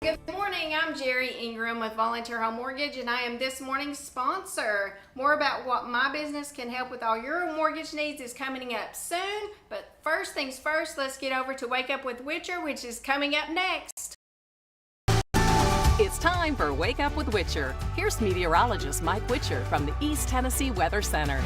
Good morning, I'm Jerry Ingram with Volunteer Home Mortgage, and I am this morning's sponsor. More about what my business can help with all your mortgage needs is coming up soon. But first things first, let's get over to Wake Up with Witcher, which is coming up next. It's time for Wake Up with Witcher. Here's meteorologist Mike Witcher from the East Tennessee Weather Center.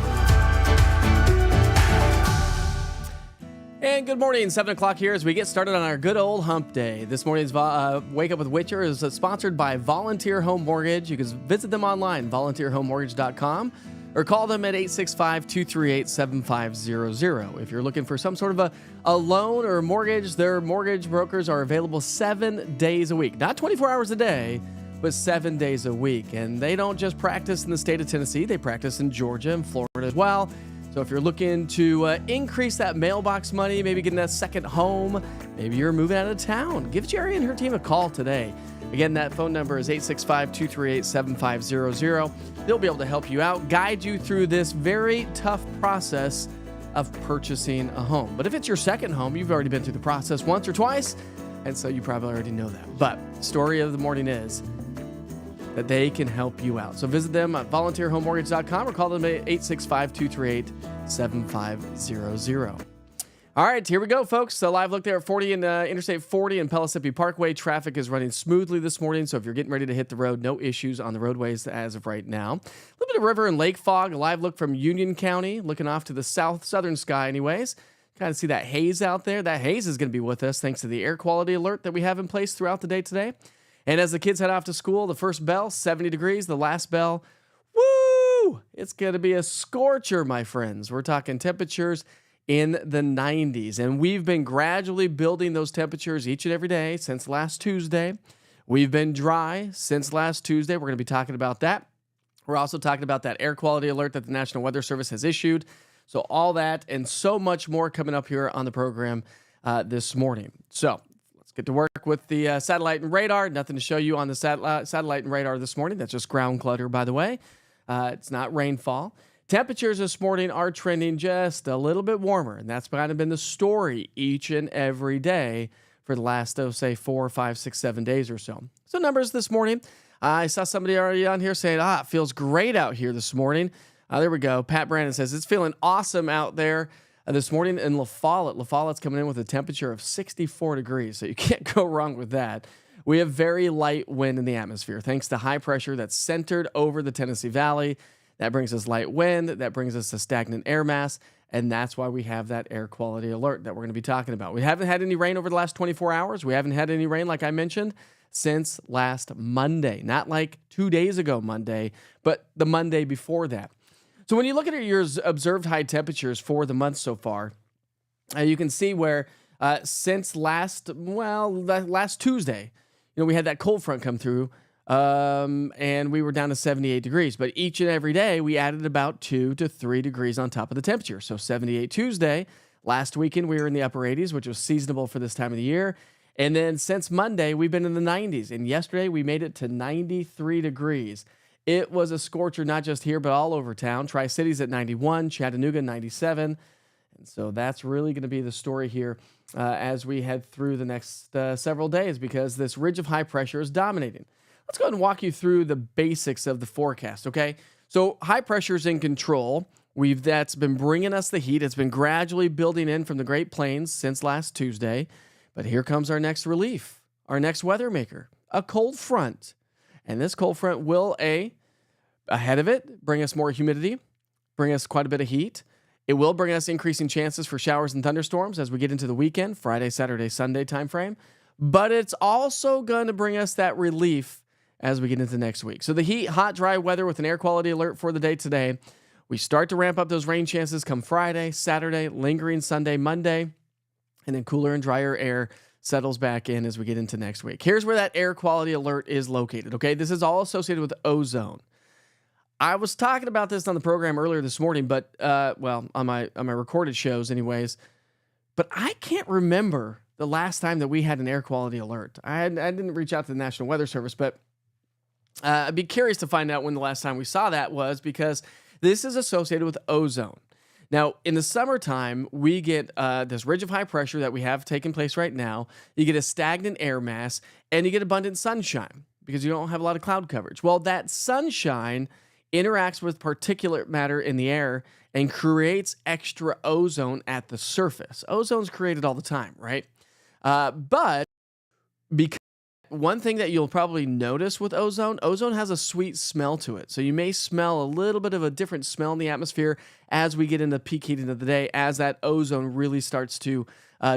And good morning, 7 o'clock here as we get started on our good old hump day. This morning's Wake Up with Witcher is sponsored by Volunteer Home Mortgage. You can visit them online, volunteerhomemortgage.com, or call them at 865-238-7500. If you're looking for some sort of a loan or a mortgage, their mortgage brokers are available 7 days a week. Not 24 hours a day, but 7 days a week. And they don't just practice in the state of Tennessee, they practice in Georgia and Florida as well. So if you're looking to increase that mailbox money, maybe getting that second home, maybe you're moving out of town, give Jerry and her team a call today. Again, that phone number is 865-238-7500. They'll be able to help you out, guide you through this very tough process of purchasing a home. But if it's your second home, you've already been through the process once or twice, and so you probably already know that. But story of the morning is that they can help you out. So visit them at volunteerhomemortgage.com or call them at 865-238-7500. All right, here we go, folks. A live look there at 40 and Interstate 40 and Pellissippi Parkway. Traffic is running smoothly this morning, so if you're getting ready to hit the road, no issues on the roadways as of right now. A little bit of river and lake fog. A live look from Union County, looking off to the southern sky anyways. Kind of see that haze out there. That haze is going to be with us thanks to the air quality alert that we have in place throughout the day today. And as the kids head off to school, the first bell, 70 degrees. The last bell, woo! It's going to be a scorcher, my friends. We're talking temperatures in the 90s. And we've been gradually building those temperatures each and every day since last Tuesday. We've been dry since last Tuesday. We're going to be talking about that. We're also talking about that air quality alert that the National Weather Service has issued. So all that and so much more coming up here on the program this morning. So get to work with the satellite and radar. Nothing to show you on the satellite and radar this morning. That's just ground clutter, by the way. It's not rainfall. Temperatures this morning are trending just a little bit warmer, and that's kind of been the story each and every day for the last, 4, 5, 6, 7 days or so. So numbers this morning. I saw somebody already on here saying, it feels great out here this morning. There we go. Pat Brandon says, it's feeling awesome out there. This morning in La Follette. La Follette's coming in with a temperature of 64 degrees, so you can't go wrong with that. We have very light wind in the atmosphere, thanks to high pressure that's centered over the Tennessee Valley. That brings us light wind, that brings us a stagnant air mass, and that's why we have that air quality alert that we're going to be talking about. We haven't had any rain over the last 24 hours. We haven't had any rain, like I mentioned, since last Monday. Not like 2 days ago Monday, but the Monday before that. So when you look at your observed high temperatures for the month so far, you can see where since last Tuesday, we had that cold front come through, and we were down to 78 degrees. But each and every day, we added about 2 to 3 degrees on top of the temperature. So 78 Tuesday. Last weekend, we were in the upper 80s, which was seasonable for this time of the year. And then since Monday, we've been in the 90s. And yesterday, we made it to 93 degrees. It was a scorcher, not just here, but all over town. Tri-Cities at 91, Chattanooga 97. And so that's really going to be the story here as we head through the next several days because this ridge of high pressure is dominating. Let's go ahead and walk you through the basics of the forecast, okay? So high pressure is in control. That's been bringing us the heat. It's been gradually building in from the Great Plains since last Tuesday. But here comes our next relief, our next weather maker, a cold front. And this cold front will, ahead of it, bring us more humidity, bring us quite a bit of heat. It will bring us increasing chances for showers and thunderstorms as we get into the weekend, Friday, Saturday, Sunday timeframe. But it's also going to bring us that relief as we get into next week. So the heat, hot, dry weather with an air quality alert for the day today. We start to ramp up those rain chances come Friday, Saturday, lingering Sunday, Monday, and then cooler and drier air settles back in as we get into next week. Here's where that air quality alert is located, okay? This is all associated with ozone. I was talking about this on the program earlier this morning, but, on my recorded shows anyways, but I can't remember the last time that we had an air quality alert. I didn't reach out to the National Weather Service, but I'd be curious to find out when the last time we saw that was because this is associated with ozone. Now, in the summertime, we get this ridge of high pressure that we have taking place right now. You get a stagnant air mass, and you get abundant sunshine because you don't have a lot of cloud coverage. Well, that sunshine interacts with particulate matter in the air and creates extra ozone at the surface. Ozone's created all the time, right? But because one thing that you'll probably notice with ozone has a sweet smell to it. So you may smell a little bit of a different smell in the atmosphere as we get into peak heating of the day, as that ozone really starts to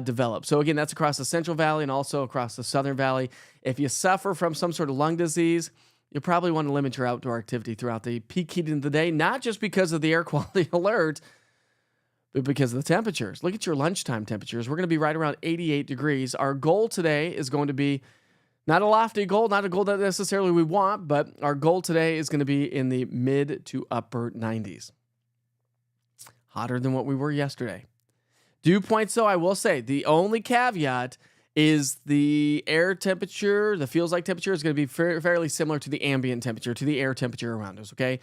develop. So again, that's across the Central Valley and also across the Southern Valley. If you suffer from some sort of lung disease, you probably want to limit your outdoor activity throughout the peak heating of the day, not just because of the air quality alert, but because of the temperatures. Look at your lunchtime temperatures. We're going to be right around 88 degrees. Our goal today is going to be not a lofty goal, not a goal that necessarily we want, but our goal today is going to be in the mid to upper 90s. Hotter than what we were yesterday. Dew points, though, I will say, the only caveat is the air temperature, the feels like temperature is going to be fairly similar to the ambient temperature, to the air temperature around us, okay?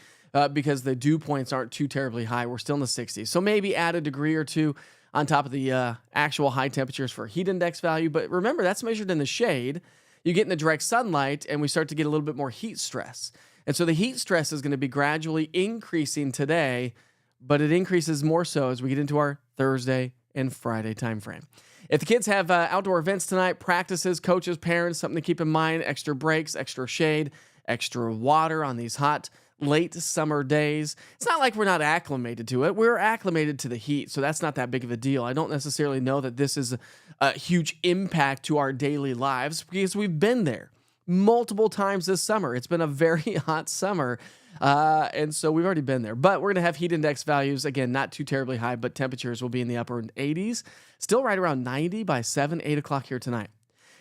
Because the dew points aren't too terribly high. We're still in the 60s. So maybe add a degree or two on top of the actual high temperatures for heat index value. But remember, that's measured in the shade. You get in the direct sunlight, and we start to get a little bit more heat stress. And so the heat stress is going to be gradually increasing today, but it increases more so as we get into our Thursday and Friday timeframe. If the kids have outdoor events tonight, practices, coaches, parents, something to keep in mind, extra breaks, extra shade, extra water on these hot, late summer days. It's not like we're not acclimated to it. We're acclimated to the heat, so that's not that big of a deal. I don't necessarily know that this is a huge impact to our daily lives because we've been there multiple times this summer. It's been a very hot summer, and so we've already been there. But we're going to have heat index values, again, not too terribly high, but temperatures will be in the upper 80s, still right around 90 by 7, 8 o'clock here tonight.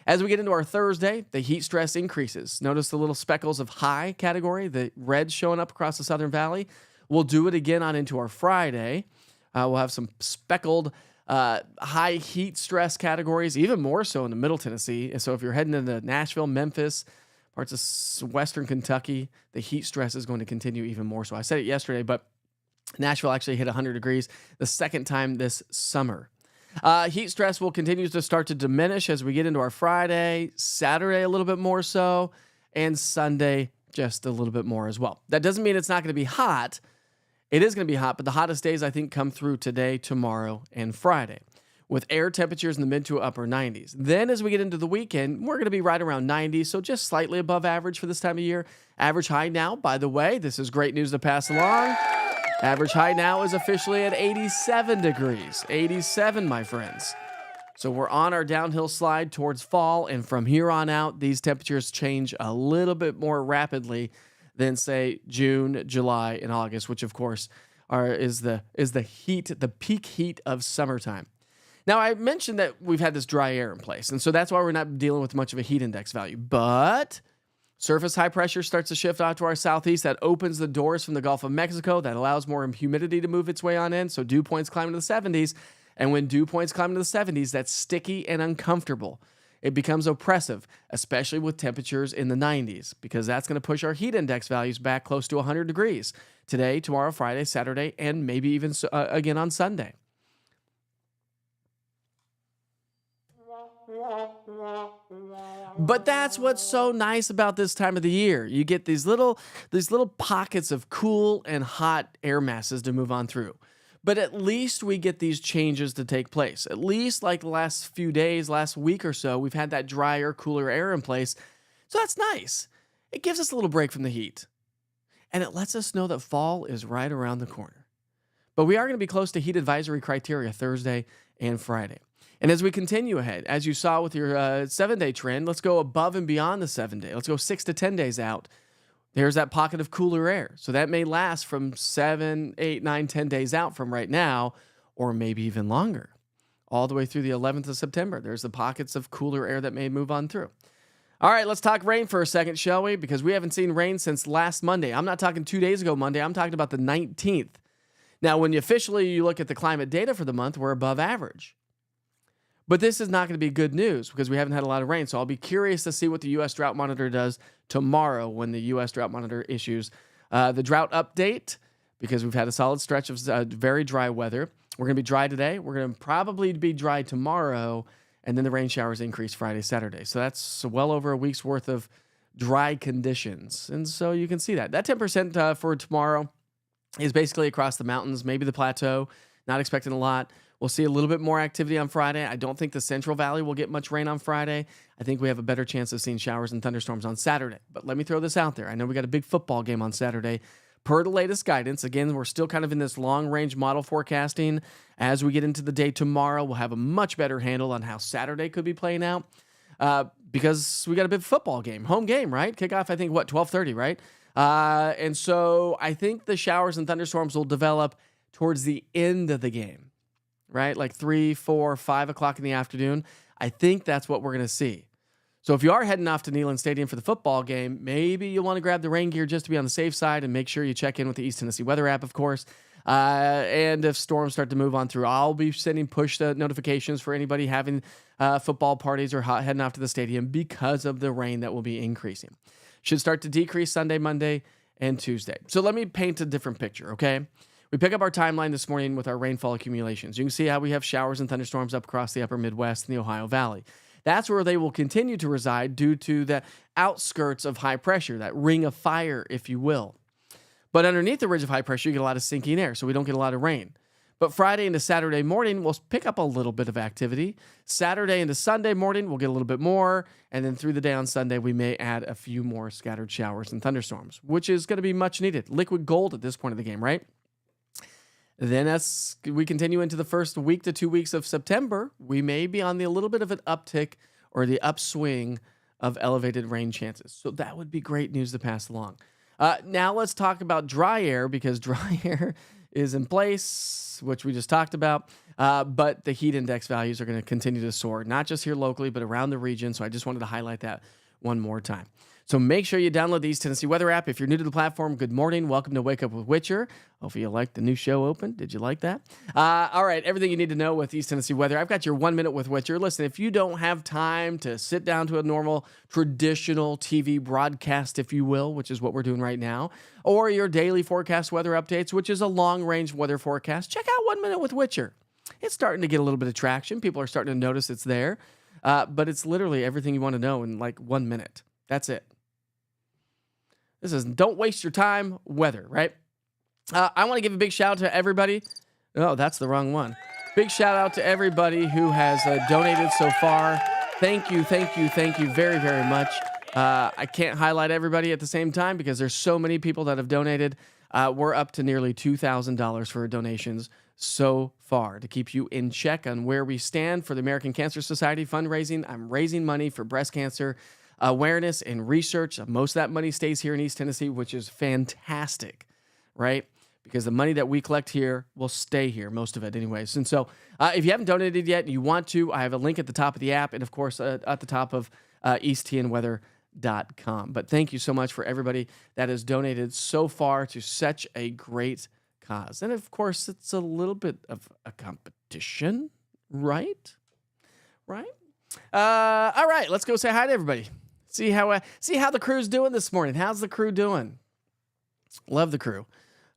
As we get into our Thursday, the heat stress increases. Notice the little speckles of high category, the red showing up across the Southern Valley. We'll do it again on into our Friday. We'll have some speckled high heat stress categories, even more so in the Middle Tennessee. And so if you're heading into Nashville, Memphis, parts of Western Kentucky, the heat stress is going to continue even more so. I said it yesterday, but Nashville actually hit 100 degrees the second time this summer. Heat stress will continue to start to diminish as we get into our Friday, Saturday a little bit more so, and Sunday just a little bit more as well. That doesn't mean it's not going to be hot. It is going to be hot, but the hottest days, I think, come through today, tomorrow, and Friday, with air temperatures in the mid to upper 90s. Then as we get into the weekend, we're going to be right around 90, so just slightly above average for this time of year. Average high now, by the way, this is great news to pass along. Average high now is officially at 87 degrees. 87, my friends. So we're on our downhill slide towards fall, and from here on out, these temperatures change a little bit more rapidly than, say, June, July, and August, which, of course, is the heat, the peak heat of summertime. Now, I mentioned that we've had this dry air in place, and so that's why we're not dealing with much of a heat index value. But surface high pressure starts to shift out to our southeast. That opens the doors from the Gulf of Mexico. That allows more humidity to move its way on in, so dew points climb into the 70s. And when dew points climb into the 70s, that's sticky and uncomfortable. It becomes oppressive, especially with temperatures in the 90s, because that's going to push our heat index values back close to 100 degrees today, tomorrow, Friday, Saturday, and maybe even again on Sunday. But that's what's so nice about this time of the year. You get these little pockets of cool and hot air masses to move on through. But at least we get these changes to take place. At least like the last few days, last week or so, we've had that drier, cooler air in place. So that's nice. It gives us a little break from the heat. And it lets us know that fall is right around the corner. But we are going to be close to heat advisory criteria Thursday and Friday. And as we continue ahead, as you saw with your 7-day trend, let's go above and beyond the 7-day. Let's go 6 to 10 days out. There's that pocket of cooler air. So that may last from 7, 8, 9, 10 days out from right now, or maybe even longer, all the way through the 11th of September. There's the pockets of cooler air that may move on through. All right, let's talk rain for a second, shall we? Because we haven't seen rain since last Monday. I'm not talking 2 days ago Monday. I'm talking about the 19th. Now, when you look at the climate data for the month, we're above average. But this is not going to be good news because we haven't had a lot of rain. So I'll be curious to see what the U.S. Drought Monitor does tomorrow when the U.S. Drought Monitor issues the drought update. because we've had a solid stretch of very dry weather. We're going to be dry today. We're going to probably be dry tomorrow, and then the rain showers increase Friday, Saturday. So that's well over a week's worth of dry conditions. And so you can see that. That 10% for tomorrow is basically across the mountains, maybe the plateau. Not expecting a lot. We'll see a little bit more activity on Friday. I don't think the Central Valley will get much rain on Friday. I think we have a better chance of seeing showers and thunderstorms on Saturday. But let me throw this out there. I know we got a big football game on Saturday. Per the latest guidance, again, we're still kind of in this long-range model forecasting. As we get into the day tomorrow, we'll have a much better handle on how Saturday could be playing out because we got a big football game, home game, right? Kickoff, I think, 12:30, right? And so I think the showers and thunderstorms will develop towards the end of the game, right? Like 3, 4, 5 o'clock in the afternoon. I think that's what we're going to see. So if you are heading off to Neyland Stadium for the football game, maybe you'll want to grab the rain gear just to be on the safe side and make sure you check in with the East Tennessee weather app, of course. And if storms start to move on through, I'll be sending push notifications for anybody having football parties or heading off to the stadium because of the rain that will be increasing. Should start to decrease Sunday, Monday, and Tuesday. So let me paint a different picture, okay? We pick up our timeline this morning with our rainfall accumulations. You can see how we have showers and thunderstorms up across the upper Midwest and the Ohio Valley. That's where they will continue to reside due to the outskirts of high pressure, that ring of fire, if you will. But underneath the ridge of high pressure, you get a lot of sinking air, so we don't get a lot of rain. But Friday into Saturday morning, we'll pick up a little bit of activity. Saturday into Sunday morning, we'll get a little bit more. And then through the day on Sunday, we may add a few more scattered showers and thunderstorms, which is going to be much needed. Liquid gold at this point of the game, right? Then as we continue into the first week to 2 weeks of September, we may be on a little bit of an uptick or the upswing of elevated rain chances. So that would be great news to pass along. Now let's talk about dry air, because dry air is in place, which we just talked about. But the heat index values are going to continue to soar, not just here locally, but around the region. So I just wanted to highlight that one more time. So make sure you download the East Tennessee Weather app. If you're new to the platform, good morning. Welcome to Wake Up with Witcher. Hopefully you liked the new show open. Did you like that? All right, everything you need to know with East Tennessee Weather. I've got your 1 minute with Witcher. Listen, if you don't have time to sit down to a normal traditional TV broadcast, if you will, which is what we're doing right now, or your daily forecast weather updates, which is a long-range weather forecast, check out 1 minute with Witcher. It's starting to get a little bit of traction. People are starting to notice it's there. But it's literally everything you want to know in like 1 minute. That's it. This is don't waste your time weather, right? I want to give a big shout out to everybody. Oh, that's the wrong one. Big shout out to everybody who has donated so far. Thank you very, very much. I can't highlight everybody at the same time because there's so many people that have donated. We're up to nearly $2,000 for donations so far to keep you in check on where we stand for the American Cancer Society fundraising. I'm raising money for breast cancer awareness and research. Most of that money stays here in East Tennessee, which is fantastic, right? Because the money that we collect here will stay here, most of it anyways. And so if you haven't donated yet and you want to, I have a link at the top of the app and, of course, at the top of easttnweather.com. But thank you so much for everybody that has donated so far to such a great cause. And, of course, it's a little bit of a competition, right? Right? All right, let's go say hi to everybody. See how the crew's doing this morning. How's the crew doing? Love the crew.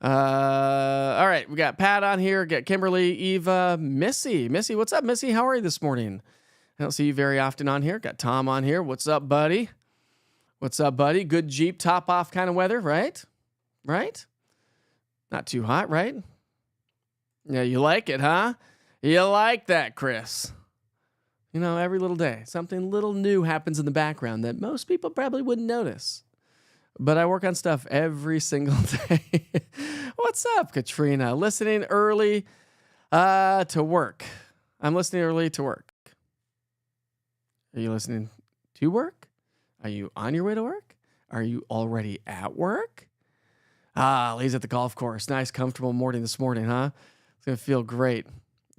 All right, we got Pat on here, got Kimberly, Eva, Missy. Missy, what's up, Missy? How are you this morning? I don't see you very often on here. Got Tom on here. What's up, buddy? What's up, buddy? Good Jeep top off kind of weather, right? Right? Not too hot, right? Yeah, you like it, huh? You like that, Chris. You know, every little day, something little new happens in the background that most people probably wouldn't notice. But I work on stuff every single day. What's up, Katrina? Listening early to work. I'm listening early to work. Are you listening to work? Are you on your way to work? Are you already at work? Lee's at the golf course. Nice, comfortable morning this morning, huh? It's going to feel great.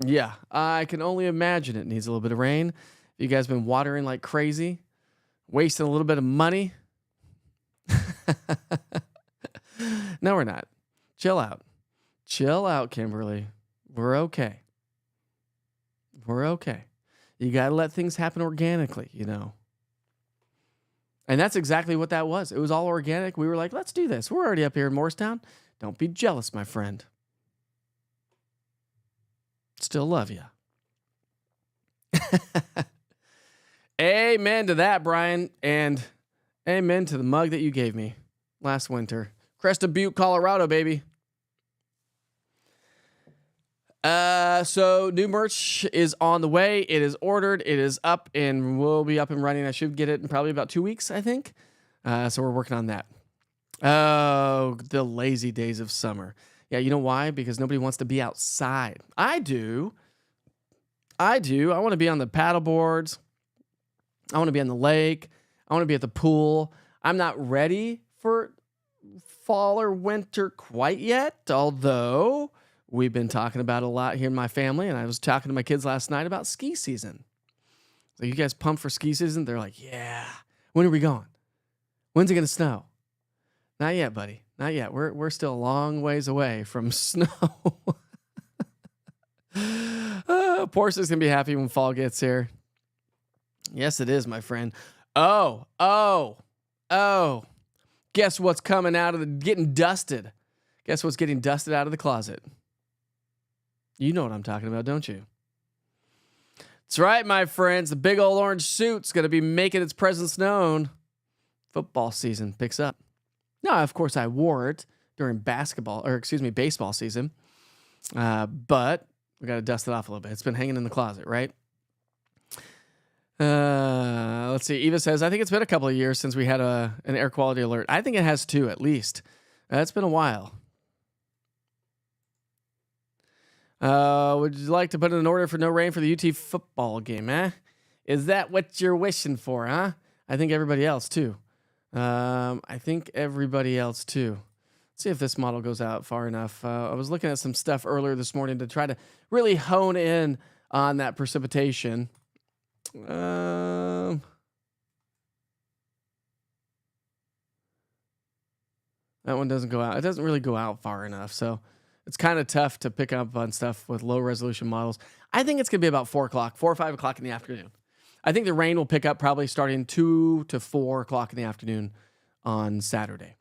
Yeah, I can only imagine it needs a little bit of rain. You guys been watering like crazy, wasting a little bit of money. No, we're not. Chill out. Chill out, Kimberly. We're okay. We're okay. You got to let things happen organically, you know. And that's exactly what that was. It was all organic. We were like, let's do this. We're already up here in Morristown. Don't be jealous, my friend. Still love you. Amen to that, Brian. And amen to the mug that you gave me last winter. Crested Butte, Colorado, baby. So new merch is on the way. It is ordered. It is up and will be up and running. I should get it in probably about 2 weeks, I think. So we're working on that. Oh, the lazy days of summer. Yeah, you know why? Because nobody wants to be outside. I do. I want to be on the paddle boards. I want to be on the lake. I want to be at the pool. I'm not ready for fall or winter quite yet, although we've been talking about it a lot here in my family, and I was talking to my kids last night about ski season. So you guys pumped for ski season? They're like, yeah. When are we going? When's it going to snow? Not yet, buddy. Not yet. We're still a long ways away from snow. Poor sis gonna be happy when fall gets here. Yes, it is, my friend. Oh. Guess what's coming out of getting dusted? Guess what's getting dusted out of the closet? You know what I'm talking about, don't you? That's right, my friends. The big old orange suit's gonna be making its presence known. Football season picks up. Now, of course, I wore it during baseball season. But we got to dust it off a little bit. It's been hanging in the closet, right? Let's see. Eva says, I think it's been a couple of years since we had an air quality alert. I think it has too, at least. It's been a while. Would you like to put in an order for no rain for the UT football game, eh? Is that what you're wishing for, huh? I think everybody else, too. Let's see if this model goes out far enough. I was looking at some stuff earlier this morning to try to really hone in on that precipitation. That one doesn't go out. It doesn't really go out far enough. So it's kind of tough to pick up on stuff with low resolution models. I think it's going to be about 4 or 5 o'clock in the afternoon. I think the rain will pick up probably starting 2 to 4 o'clock in the afternoon on Saturday.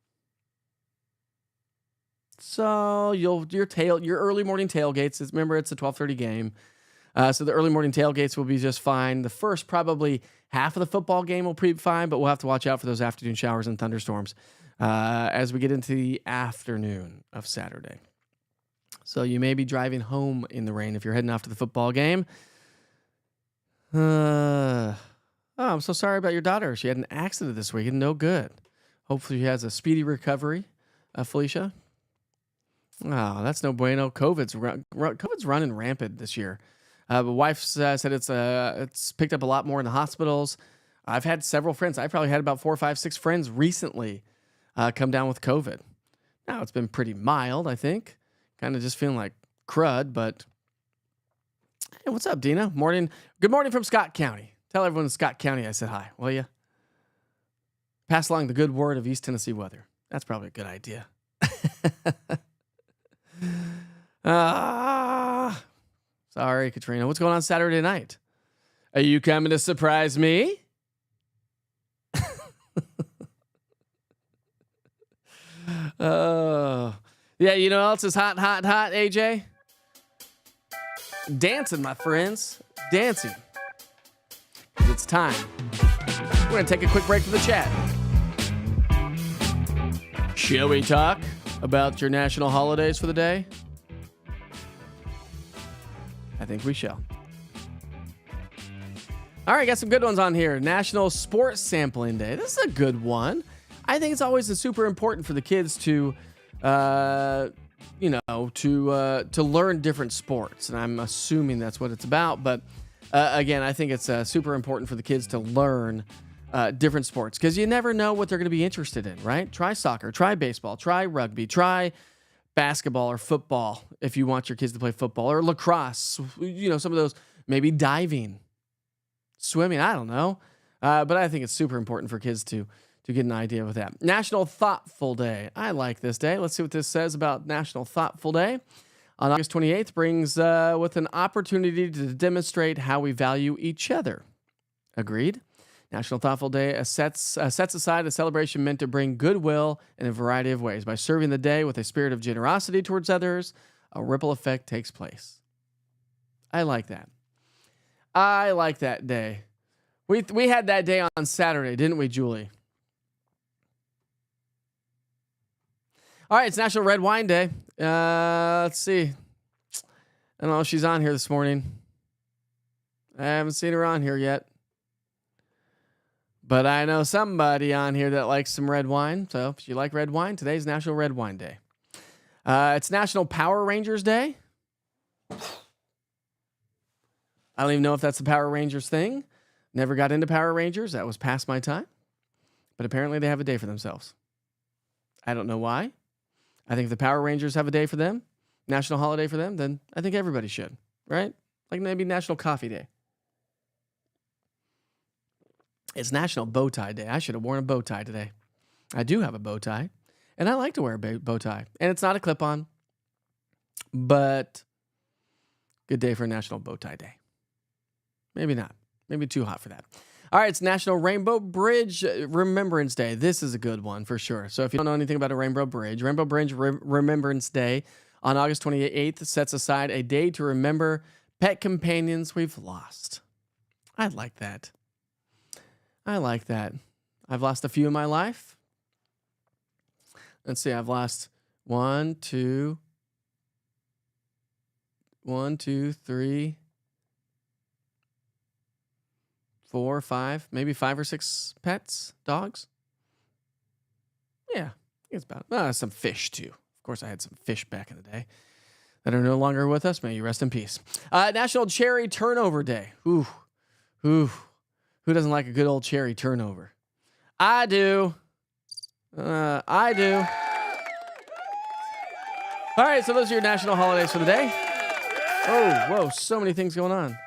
So your early morning tailgates, remember it's a 12:30 game. So the early morning tailgates will be just fine. The first probably half of the football game will be fine, but we'll have to watch out for those afternoon showers and thunderstorms as we get into the afternoon of Saturday. So you may be driving home in the rain if you're heading off to the football game. I'm so sorry about your daughter. She had an accident this week and no good. Hopefully she has a speedy recovery, Felicia. Oh, that's no bueno. COVID's running rampant this year. But wife said it's picked up a lot more in the hospitals. I've had several friends. I probably had about 4, 5, 6 friends recently come down with COVID. Now it's been pretty mild, I think. Kind of just feeling like crud, but hey, what's up, Dina? Morning. Good morning from Scott County. Tell everyone in Scott County I said hi, will you? Pass along the good word of East Tennessee weather. That's probably a good idea. Sorry, Katrina. What's going on Saturday night? Are you coming to surprise me? Yeah, you know what else is hot, AJ? Dancing, my friends. Dancing. It's time. We're going to take a quick break for the chat. Shall we talk about your national holidays for the day? I think we shall. All right, got some good ones on here. National Sports Sampling Day. This is a good one. I think it's always super important for the kids to, to learn different sports. And I'm assuming that's what it's about. But again, I think it's super important for the kids to learn different sports because you never know what they're going to be interested in, right? Try soccer, try baseball, try rugby, try basketball or football if you want your kids to play football, or lacrosse, some of those, maybe diving, swimming, I don't know. But I think it's super important for kids to get an idea with that. National Thoughtful Day. I like this day. Let's see what this says about National Thoughtful Day. On August 28th brings with an opportunity to demonstrate how we value each other. Agreed? National Thoughtful Day sets aside a celebration meant to bring goodwill in a variety of ways. By serving the day with a spirit of generosity towards others, a ripple effect takes place. I like that. I like that day. We had that day on Saturday, didn't we, Julie? All right, it's National Red Wine Day. Let's see. I don't know if she's on here this morning. I haven't seen her on here yet. But I know somebody on here that likes some red wine. So if you like red wine, today's National Red Wine Day. It's National Power Rangers Day. I don't even know if that's the Power Rangers thing. Never got into Power Rangers. That was past my time. But apparently they have a day for themselves. I don't know why. I think if the Power Rangers have a day for them, national holiday for them, then I think everybody should, right? Like maybe National Coffee Day. It's National Bow Tie Day. I should have worn a bow tie today. I do have a bow tie, and I like to wear a bow tie. And it's not a clip-on, but good day for National Bow Tie Day. Maybe not. Maybe too hot for that. All right, it's National Rainbow Bridge Remembrance Day. This is a good one for sure. So if you don't know anything about a Rainbow Bridge Remembrance Day on August 28th sets aside a day to remember pet companions we've lost. I like that. I like that. I've lost a few in my life. Let's see. I've lost 1, 2, 3, 4, 5, maybe 5 or 6 pets, dogs. Yeah, I think it's about some fish too. Of course, I had some fish back in the day that are no longer with us. May you rest in peace. National Cherry Turnover Day. Ooh. Who doesn't like a good old cherry turnover? I do. I do. All right, so those are your national holidays for the day. Oh, whoa, so many things going on.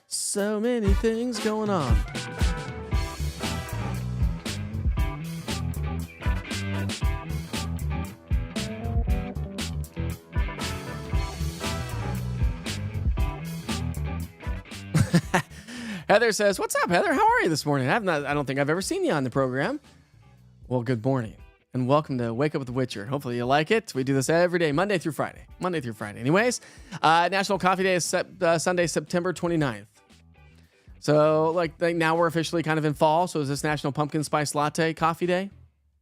So many things going on. Heather says, "What's up, Heather? How are you this morning? I don't think I've ever seen you on the program." Well, good morning and welcome to Wake Up with the Witcher. Hopefully you like it. We do this every day, Monday through Friday. Anyways, National Coffee Day is Sunday, September 29th. So like now we're officially kind of in fall. So is this National Pumpkin Spice Latte Coffee Day?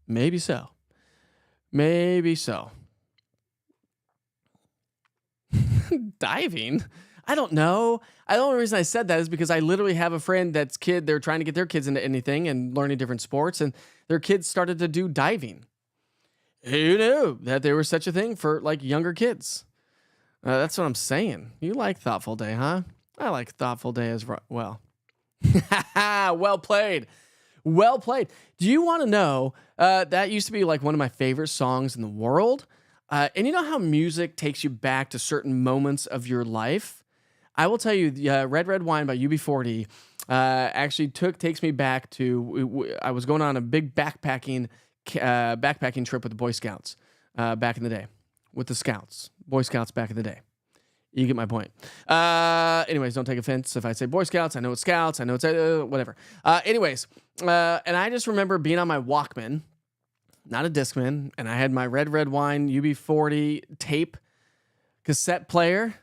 Maybe so. Diving? I don't know. The only reason I said that is because I literally have a friend they're trying to get their kids into anything and learning different sports, and their kids started to do diving. Who knew that there was such a thing for like younger kids? That's what I'm saying. You like Thoughtful Day, huh? I like Thoughtful Day as well. Well played. Do you want to know, that used to be like one of my favorite songs in the world. And you know how music takes you back to certain moments of your life? I will tell you, Red Red Wine by UB40 actually takes me back to, I was going on a big backpacking trip with the Boy Scouts back in the day. With the Scouts. Boy Scouts back in the day. You get my point. Anyways, don't take offense if I say Boy Scouts. I know it's Scouts. I know it's whatever. Anyways, and I just remember being on my Walkman, not a Discman, and I had my Red Red Wine UB40 tape cassette player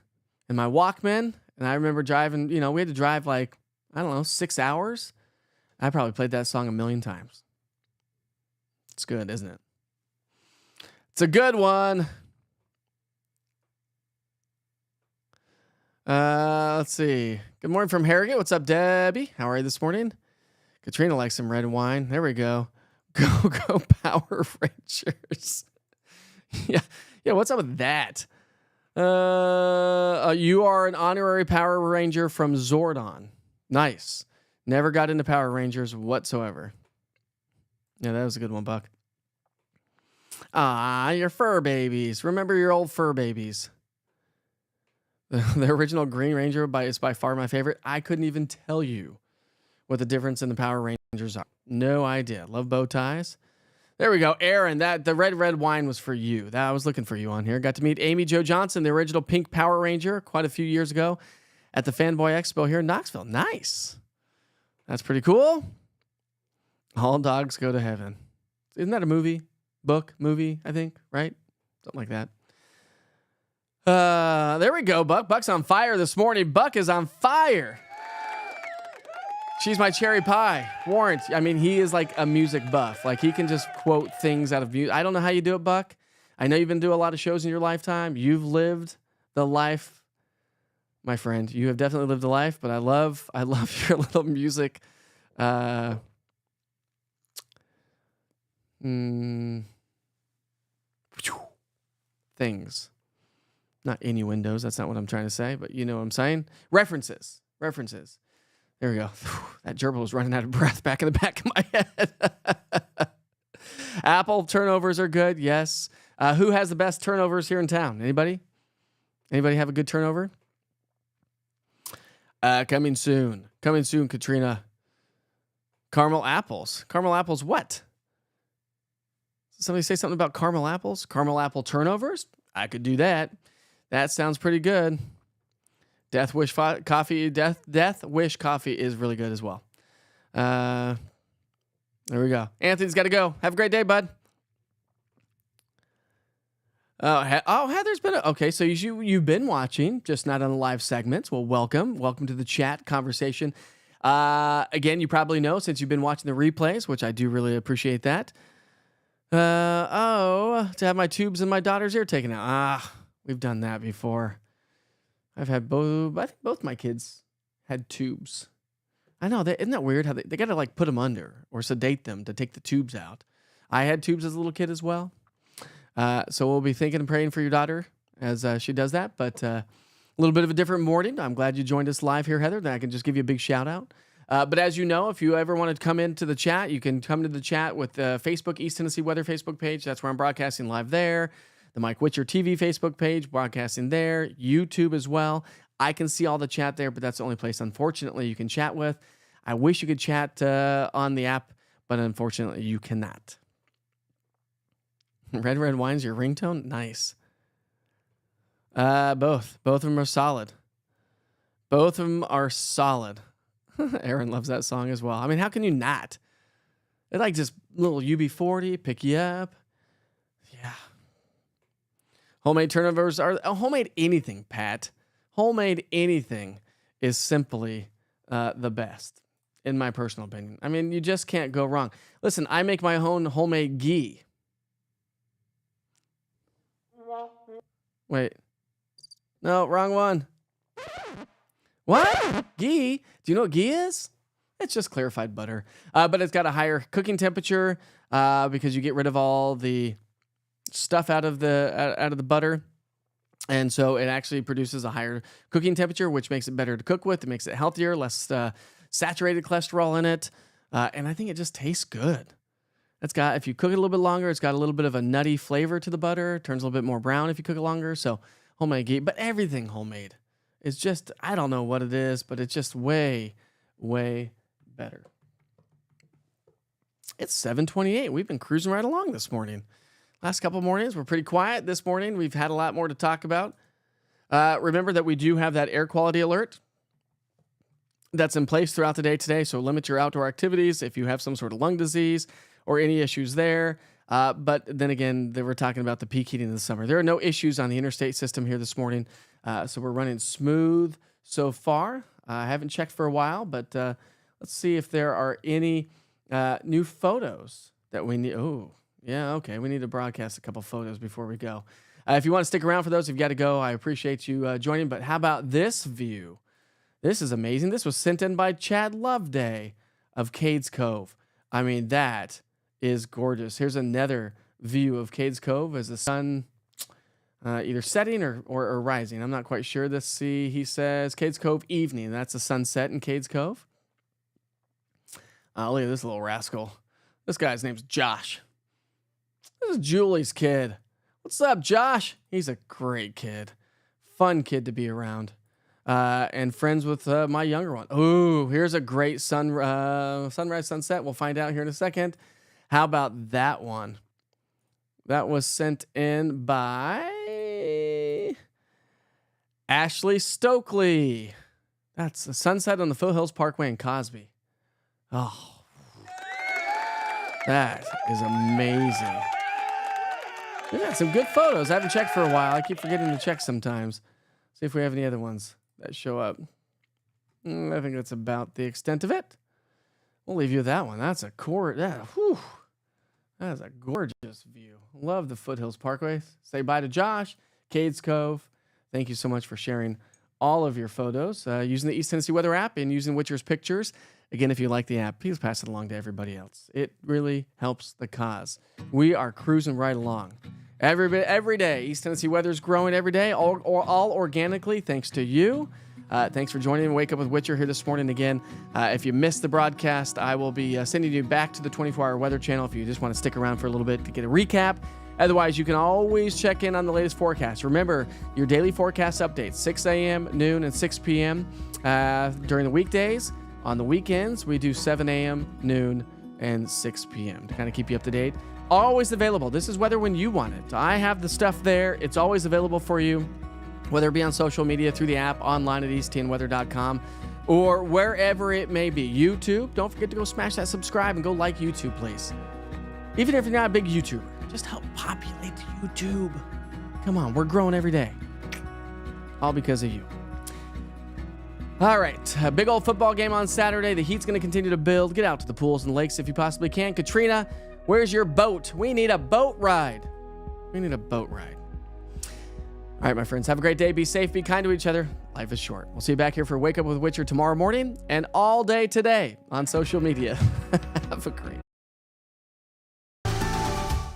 and my Walkman, and I remember driving, we had to drive like, 6 hours. I probably played that song a million times. It's good, isn't it? It's a good one. Let's see. Good morning from Harrogate. What's up, Debbie? How are you this morning? Katrina likes some red wine. There we go. Go Power Rangers. Yeah. What's up with that? You are an honorary Power Ranger from Zordon. Nice. Never got into Power Rangers whatsoever. Yeah, that was a good one, Buck. Your fur babies. Remember your old fur babies. The original Green Ranger is by far my favorite. I couldn't even tell you what the difference in the Power Rangers are. No idea. Love bow ties. There we go. Aaron, the red wine was for you. I was looking for you on here. Got to meet Amy Jo Johnson, the original Pink Power Ranger, quite a few years ago at the Fanboy Expo here in Knoxville. Nice. That's pretty cool. All dogs go to heaven. Isn't that a movie? Movie, I think, right? Something like that. There we go, Buck. Buck's on fire this morning. Buck is on fire. She's my cherry pie. Warrant. I mean, he is like a music buff. Like, he can just quote things out of music. I don't know how you do it, Buck. I know you've been doing a lot of shows in your lifetime. You've lived the life, my friend. You have definitely lived a life, but I love your little music. Things. Not innuendos. That's not what I'm trying to say, but you know what I'm saying. References. There we go. That gerbil was running out of breath back in the back of my head. Apple turnovers are good. Yes. Who has the best turnovers here in town? Anybody? Anybody have a good turnover? Coming soon, Katrina. Caramel apples. Caramel apples what? Somebody say something about caramel apples? Caramel apple turnovers? I could do that. That sounds pretty good. Death Wish coffee is really good as well. There we go. Anthony's got to go. Have a great day, bud. Heather's been okay. So you've been watching, just not on the live segments. Well, welcome to the chat conversation. Again, you probably know since you've been watching the replays, which I do really appreciate that. To have my tubes and my daughter's ear taken out. We've done that before. I've had both. I think both my kids had tubes. I know. Isn't that weird how they got to like put them under or sedate them to take the tubes out? I had tubes as a little kid as well. So we'll be thinking and praying for your daughter as she does that. But a little bit of a different morning. I'm glad you joined us live here, Heather. Then I can just give you a big shout out. But as you know, if you ever want to come into the chat, you can come to the chat with the Facebook East Tennessee Weather Facebook page. That's where I'm broadcasting live there. The Mike Witcher TV Facebook page, broadcasting there. YouTube as well. I can see all the chat there, but that's the only place, unfortunately, you can chat with. I wish you could chat on the app, but unfortunately, you cannot. Red Wine's your ringtone? Nice. Both. Both of them are solid. Both of them are solid. Aaron loves that song as well. I mean, how can you not? It's like just little UB40, pick you up. Yeah. Homemade turnovers are homemade anything, Pat. Homemade anything is simply the best, in my personal opinion. I mean, you just can't go wrong. Listen, I make my own homemade ghee. Wait. No, wrong one. What? Ghee? Do you know what ghee is? It's just clarified butter. But it's got a higher cooking temperature because you get rid of all the stuff out of the butter. And so it actually produces a higher cooking temperature, which makes it better to cook with. It makes it healthier, less saturated cholesterol in it. And I think it just tastes good. If you cook it a little bit longer, it's got a little bit of a nutty flavor to the butter. It turns a little bit more brown if you cook it longer. So homemade ghee, but everything homemade is just, I don't know what it is, but it's just way, way better. It's 7:28. We've been cruising right along this morning. Last couple mornings were pretty quiet. This morning, we've had a lot more to talk about. Remember that we do have that air quality alert that's in place throughout the day today. So limit your outdoor activities if you have some sort of lung disease or any issues there. But then again, we're talking about the peak heating of the summer. There are no issues on the interstate system here this morning. So we're running smooth so far. I haven't checked for a while, but let's see if there are any new photos that we need. Oh, yeah, okay. We need to broadcast a couple photos before we go. If you want to stick around for those, if you've got to go, I appreciate you joining. But how about this view? This is amazing. This was sent in by Chad Loveday of Cades Cove. I mean, that is gorgeous. Here's another view of Cades Cove as the sun either setting or rising. I'm not quite sure. Let's see. He says Cades Cove evening. That's the sunset in Cades Cove. Look at this little rascal. This guy's name's Josh. This is Julie's kid. What's up, Josh? He's a great kid. Fun kid to be around. And friends with my younger one. Ooh, here's a great sunrise, sunset. We'll find out here in a second. How about that one? That was sent in by Ashley Stokely. That's a sunset on the Foothills Parkway in Cosby. Oh, that is amazing. We got some good photos. I haven't checked for a while. I keep forgetting to check sometimes. See if we have any other ones that show up. I think that's about the extent of it. We'll leave you with that one. That's a that is a gorgeous view. Love the Foothills Parkway. Say bye to Josh, Cades Cove. Thank you so much for sharing all of your photos using the East Tennessee Weather app and using Witcher's pictures. Again, if you like the app, please pass it along to everybody else. It really helps the cause. We are cruising right along. Every day, East Tennessee weather is growing every day, all organically, thanks to you. Thanks for joining Wake Up with Witcher here this morning again. If you missed the broadcast, I will be sending you back to the 24-hour weather channel if you just want to stick around for a little bit to get a recap. Otherwise, you can always check in on the latest forecast. Remember, your daily forecast updates, 6 a.m., noon, and 6 p.m. During the weekdays. On the weekends, we do 7 a.m., noon, and 6 p.m. to kind of keep you up to date. Always available. This is weather when you want it. I have the stuff there. It's always available for you, whether it be on social media, through the app, online at easttnweather.com, or wherever it may be. YouTube, don't forget to go smash that subscribe and go like YouTube, please. Even if you're not a big YouTuber, just help populate YouTube. Come on, we're growing every day. All because of you. All right, a big old football game on Saturday. The heat's going to continue to build. Get out to the pools and lakes if you possibly can. Katrina, where's your boat? We need a boat ride. We need a boat ride. All right, my friends, have a great day. Be safe, be kind to each other. Life is short. We'll see you back here for Wake Up with Witcher tomorrow morning and all day today on social media. Have a great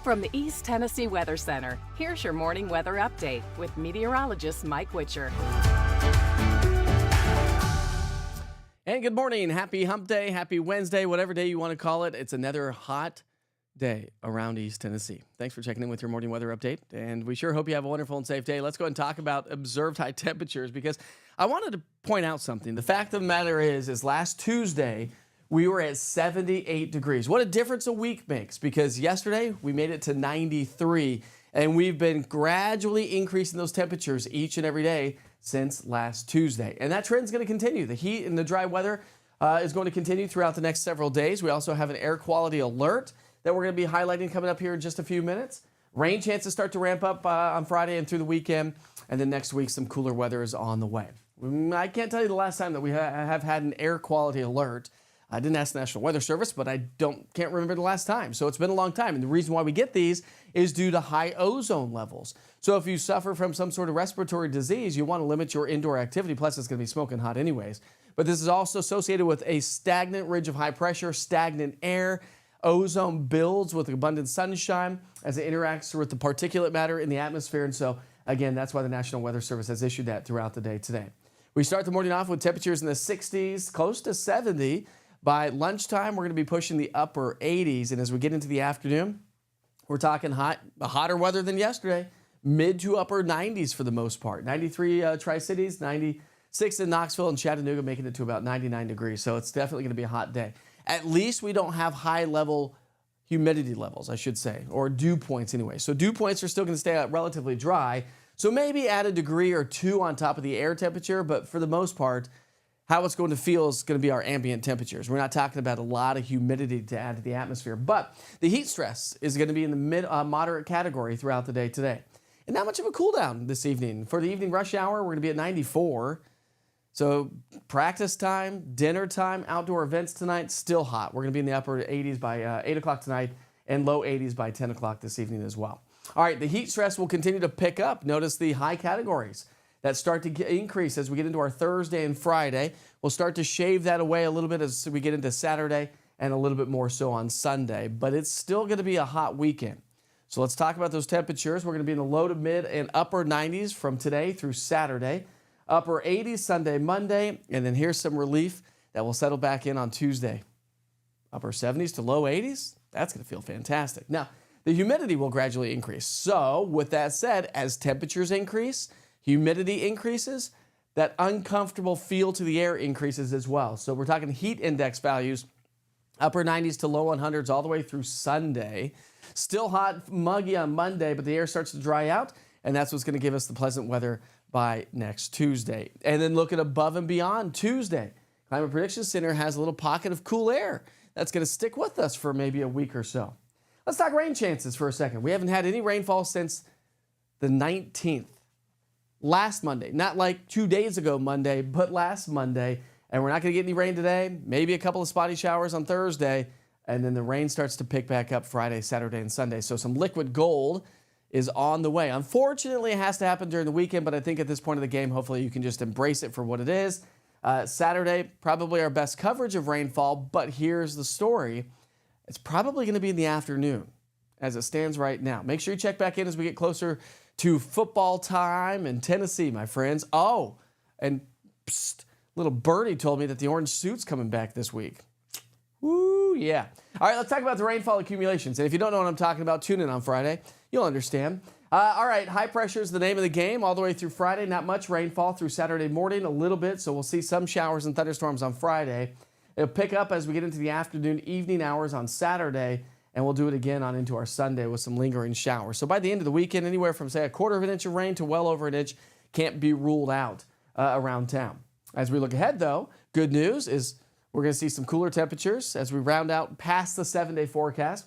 From the East Tennessee Weather Center, here's your morning weather update with meteorologist Mike Witcher. And good morning. Happy hump day, happy Wednesday, whatever day you want to call it. It's another hot day around East Tennessee. Thanks for checking in with your morning weather update. And we sure hope you have a wonderful and safe day. Let's go ahead and talk about observed high temperatures because I wanted to point out something. The fact of the matter is last Tuesday, we were at 78 degrees. What a difference a week makes because yesterday we made it to 93 and we've been gradually increasing those temperatures each and every day since last Tuesday. And that trend is going to continue. The heat and the dry weather is going to continue throughout the next several days. We also have an air quality alert that we're going to be highlighting coming up here in just a few minutes. Rain chances start to ramp up on Friday and through the weekend. And then next week, some cooler weather is on the way. I can't tell you the last time that we have had an air quality alert. I didn't ask the National Weather Service, but I can't remember the last time. So it's been a long time. And the reason why we get these is due to high ozone levels. So if you suffer from some sort of respiratory disease, you want to limit your indoor activity. Plus, it's going to be smoking hot anyways. But this is also associated with a stagnant ridge of high pressure, stagnant air. Ozone builds with abundant sunshine as it interacts with the particulate matter in the atmosphere. And so, again, that's why the National Weather Service has issued that throughout the day today. We start the morning off with temperatures in the 60s, close to 70. By lunchtime, we're going to be pushing the upper 80s. And as we get into the afternoon, we're talking hotter weather than yesterday. Mid to upper 90s for the most part. 93 Tri-Cities, 96 in Knoxville and Chattanooga, making it to about 99 degrees. So it's definitely going to be a hot day. At least we don't have high-level humidity levels, I should say, or dew points anyway. So dew points are still going to stay out relatively dry. So maybe add a degree or two on top of the air temperature, but for the most part, how it's going to feel is going to be our ambient temperatures. We're not talking about a lot of humidity to add to the atmosphere, but the heat stress is going to be in the moderate category throughout the day today. And not much of a cool down this evening. For the evening rush hour, we're going to be at 94. So practice time, dinner time, outdoor events tonight, still hot. We're going to be in the upper 80s by 8 o'clock tonight and low 80s by 10 o'clock this evening as well. All right, the heat stress will continue to pick up. Notice the high categories that start to increase as we get into our Thursday and Friday. We'll start to shave that away a little bit as we get into Saturday and a little bit more so on Sunday. But it's still going to be a hot weekend. So let's talk about those temperatures. We're going to be in the low to mid and upper 90s from today through Saturday. Upper 80s Sunday, Monday, and then here's some relief that will settle back in on Tuesday. Upper 70s to low 80s, that's going to feel fantastic. Now, the humidity will gradually increase. So, with that said, as temperatures increase, humidity increases, that uncomfortable feel to the air increases as well. So, we're talking heat index values, upper 90s to low 100s all the way through Sunday. Still hot, muggy on Monday, but the air starts to dry out, and that's what's going to give us the pleasant weather by next Tuesday. And then looking above and beyond Tuesday, Climate Prediction Center has a little pocket of cool air that's going to stick with us for maybe a week or so. Let's talk rain chances for a second. We haven't had any rainfall since the 19th. Last Monday, not like 2 days ago Monday, but last Monday. And we're not going to get any rain today. Maybe a couple of spotty showers on Thursday. And then the rain starts to pick back up Friday, Saturday, and Sunday. So some liquid gold is on the way. Unfortunately, it has to happen during the weekend, but I think at this point of the game, hopefully you can just embrace it for what it is. Saturday, probably our best coverage of rainfall, but here's the story. It's probably going to be in the afternoon as it stands right now. Make sure you check back in as we get closer to football time in Tennessee, my friends. Oh, and psst, little birdie told me that the orange suit's coming back this week. Woo, yeah. All right, let's talk about the rainfall accumulations. And if you don't know what I'm talking about, tune in on Friday. You'll understand. All right, high pressure is the name of the game all the way through Friday. Not much rainfall through Saturday morning, a little bit. So we'll see some showers and thunderstorms on Friday. It'll pick up as we get into the afternoon, evening hours on Saturday. And we'll do it again on into our Sunday with some lingering showers. So by the end of the weekend, anywhere from, say, 1/4 of an inch of rain to well over an inch can't be ruled out around town. As we look ahead, though, good news is we're going to see some cooler temperatures as we round out past the 7-day forecast.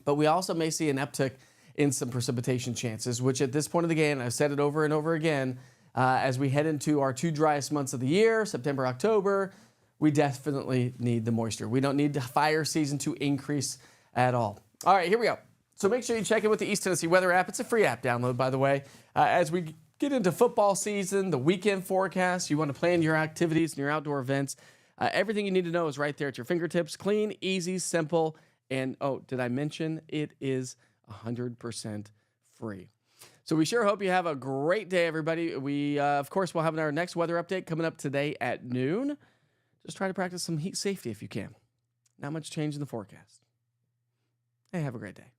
But we also may see an uptick in some precipitation chances, which at this point of the game, I've said it over and over again, as we head into our 2 driest months of the year, September, October, we definitely need the moisture. We don't need the fire season to increase at all. All right, here we go. So make sure you check in with the East Tennessee Weather app. It's a free app download, by the way. As we get into football season, the weekend forecast, you want to plan your activities and your outdoor events. Everything you need to know is right there at your fingertips. Clean, easy, simple, and oh, did I mention it is 100% free. So we sure hope you have a great day, everybody. We, of course, will have our next weather update coming up today at noon. Just try to practice some heat safety if you can. Not much change in the forecast. Hey, have a great day.